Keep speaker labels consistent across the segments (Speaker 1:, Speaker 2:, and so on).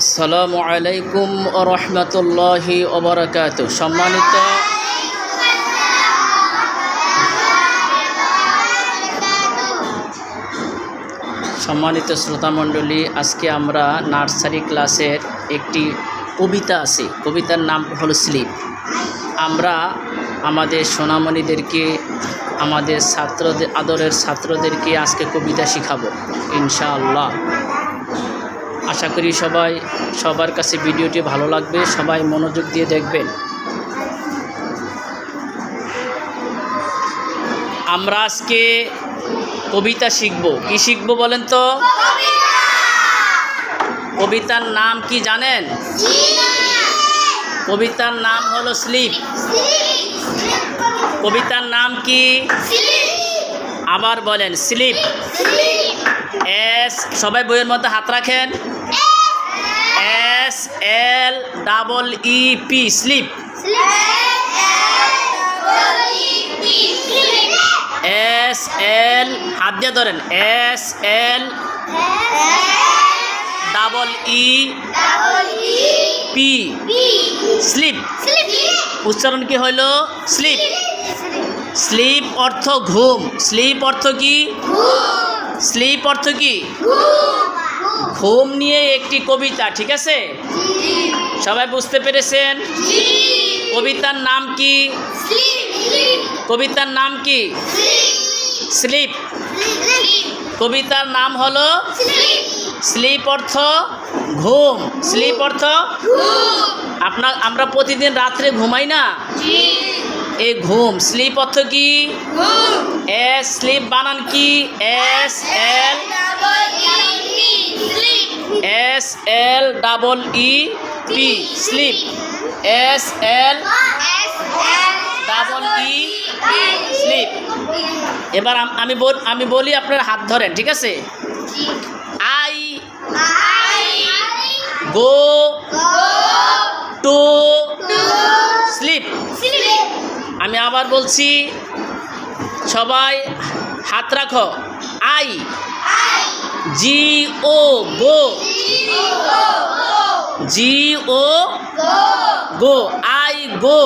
Speaker 1: আসসালামু আলাইকুম ওয়া রাহমাতুল্লাহি ওয়া বারাকাতুহু। সম্মানিত শ্রোতামণ্ডলী, আজকে আমরা নার্সারি ক্লাসের একটি কবিতা আছে, কবিতার নাম হলো স্লিপ। আমরা আমাদের সোনামণিদেরকে, আমাদের ছাত্রদের, আদরের ছাত্রদেরকে আজকে কবিতা শেখাবো ইনশাআল্লাহ। আশা করি সবার কাছে ভিডিওটি ভালো লাগবে, সবাই মনোযোগ দিয়ে দেখবেন। আমরা আজকে কবিতা শিখব। কি শিখব বলেন তো? কবিতার নাম কি জানেন? কবিতার নাম হলো স্লিপ। কবিতার নাম কি? আবার বলেন, স্লিপ। সবাই বইয়ের মধ্যে হাত রাখেন। SLEEP, sleep. হাত দিয়ে ধরেন, SLEEP, স্লিপ। উচ্চারণ কি হইল? স্লিপ। স্লিপ অর্থ ঘুম। স্লিপ অর্থ কি? স্লিপ অর্থ কি? ঘুম নিয়ে একটি কবিতা, ঠিক আছে? সবাই বুঝতে পেরেছেন? কবিতার নাম কি? কবিতার নাম কি? স্লিপ। কবিতার নাম হলো স্লিপ, অর্থ ঘুম। স্লিপ অর্থ আমরা প্রতিদিন রাত্রে ঘুমাই না, এই ঘুম। স্লিপ অর্থ কি? স্লিপ বানান কি? SLEEP, sleep. SLEEP, sleep. এবার আমি বলি, আপনার হাত ধরেন, ঠিক আছে? I go to sleep। আমি আবার বলছি, সবাই হাত রাখো। I GO, go। GO, go। I go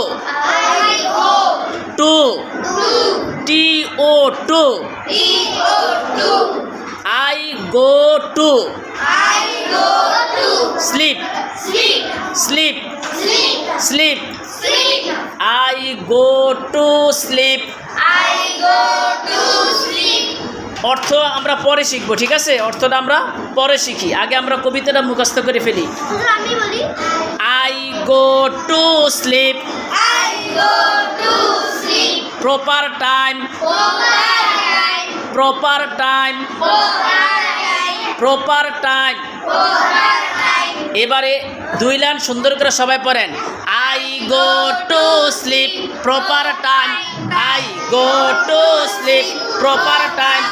Speaker 1: to, TO, to। I go to sleep। Sleep, sleep। I go to sleep। অর্থ আমরা পরে শিখবো, ঠিক আছে? অর্থটা আমরা পরে শিখি, আগে আমরা কবিতাটা মুখস্থ করে ফেলি। I go to sleep। Proper time। Proper time। Proper time। এবারে দুই লাইন সুন্দর করে সবাই পড়েন। I go to sleep, proper time। I go to sleep, proper time।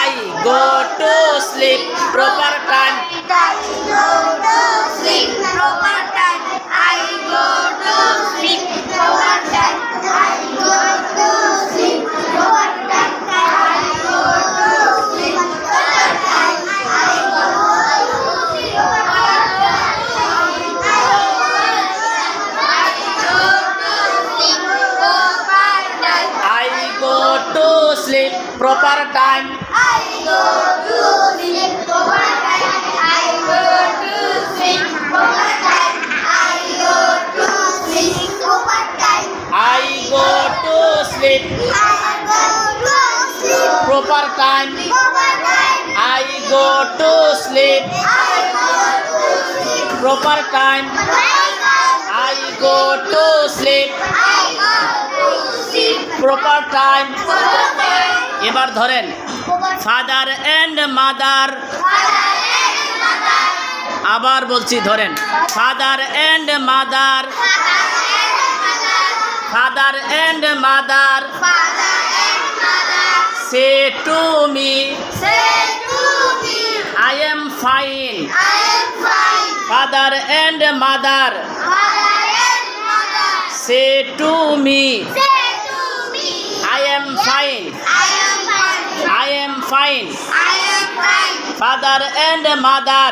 Speaker 1: I go to sleep, proper time। I go to sleep, proper time। I go to sleep, proper time। I go to sleep, proper time। I go to sleep, proper time। I go to sleep, proper time। I go to sleep, proper time। I go to sleep, proper time। I go to sleep, proper time। I go to sleep, proper time। I go to sleep, proper time। I go to sleep, proper time। এবার ধরেন, father and mother. আবার বলছি, ধরেন, father and mother. Father and mother say to me, I am fine। Father and mother say to me, I am fine। I am fine। Father and mother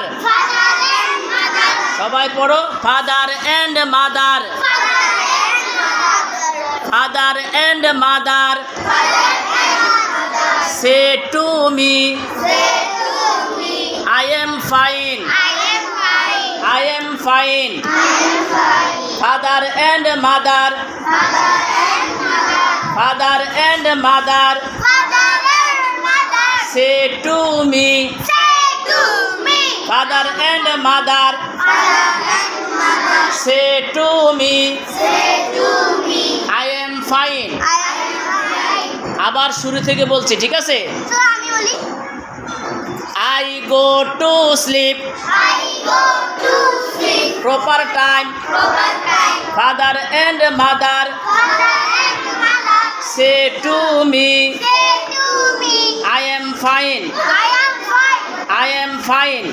Speaker 1: সবাই পড়ো। Father and mother, father and mother say to me I am fine, I am fine. Father and mother, father and mother say to me, father and mother say to me, I am fine. আবার শুরু থেকে বলছি, ঠিক আছে? I go to sleep, proper time, father and mother say to me, I am fine, I am fine.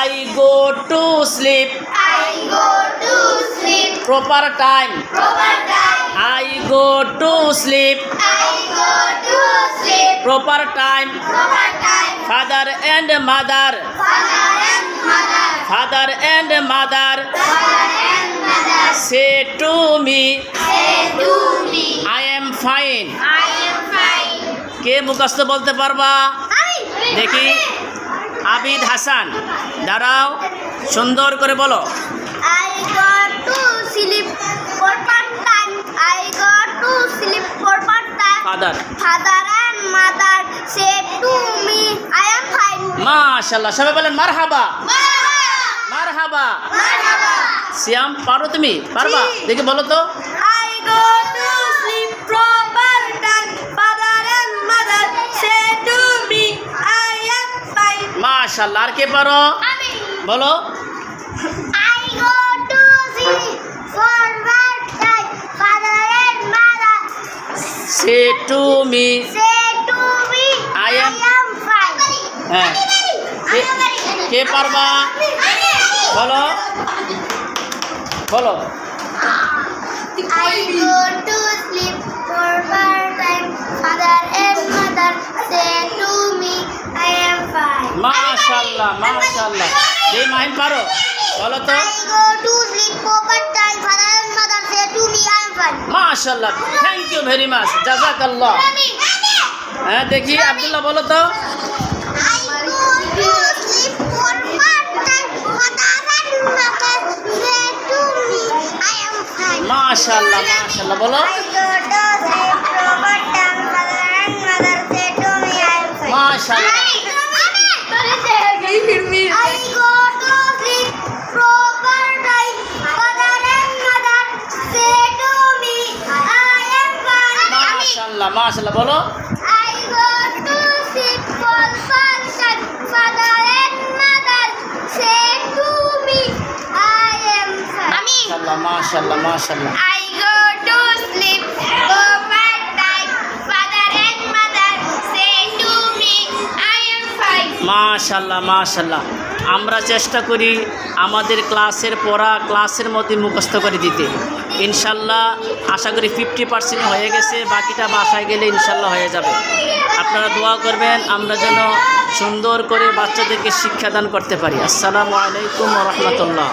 Speaker 1: I go to sleep, proper time, I go to sleep, proper time, father and mother, father and mother say to me, I am fine. কে মুখস্থ বলতে পারবা? দেখি, আবিদ হাসান, দাঁড়াও, সুন্দর করে বলো।
Speaker 2: I got to sleep proper time. I got to sleep proper time.
Speaker 1: Father,
Speaker 2: Father and mother said to me, I am fine.
Speaker 1: মাশাআল্লাহ, সবাই বলেন মারহাবা, মারহাবা। সিয়াম, পারো তুমি? পারবা? দেখি বলো তো।
Speaker 2: I go to sleep proper time. Father and mother said to me, I am fine.
Speaker 1: মাশাআল্লাহ, আর কে পারো? বলো।
Speaker 2: I go to sleep proper time. Father and mother
Speaker 1: say to me,
Speaker 2: said to me,
Speaker 1: I am
Speaker 2: fine.
Speaker 1: হ্যাঁ, কে পারবা? বলো, বলো।
Speaker 2: I go to sleep proper time. Father and mother say to me, I am fine.
Speaker 1: মাশাআল্লাহ, মাশাআল্লাহ। এই মাহিম পারো? বলো তো।
Speaker 2: I go to sleep proper time. Father and mother say to me, I am fine.
Speaker 1: মাশাআল্লাহ, থ্যাংক ইউ ভেরি মাচ, জাযাকাল্লাহ। হ্যাঁ, দেখি আব্দুল্লাহ বলো তো।
Speaker 2: I go to sleep proper time. Father and mother say to me, I am fine.
Speaker 1: মাশাআল্লাহ, মাশাআল্লাহ বলো।
Speaker 2: I go to sleep proper time. Father and mother say to me, I am fine.
Speaker 1: মাশাআল্লাহ,
Speaker 2: I go to sleep proper time. Father and mother say to me, I am fine.
Speaker 1: মাশাআল্লাহ, মাশাআল্লাহ বলো।
Speaker 2: I go to sleep proper time. Father and mother say to me, I am fine.
Speaker 1: মাশাআল্লাহ, মাশাআল্লাহ, মাশাআল্লাহ।
Speaker 2: I go to sleep proper time. Father and mother say to me, I am fine.
Speaker 1: মাশাআল্লাহ, মাশাআল্লাহ। আমরা চেষ্টা করি আমাদের ক্লাসের পড়া ক্লাসের মধ্যে মুখস্থ করে দিতে। ইনশাল্লাহ আশা করি 50% হয়ে গেছে, বাকিটা বাসায় গেলে ইনশাল্লাহ হয়ে যাবে। আপনারা দোয়া করবেন আমরা যেন সুন্দর করে বাচ্চাদেরকে শিক্ষাদান করতে পারি। আসসালামু আলাইকুম ওয়া রাহমাতুল্লাহ।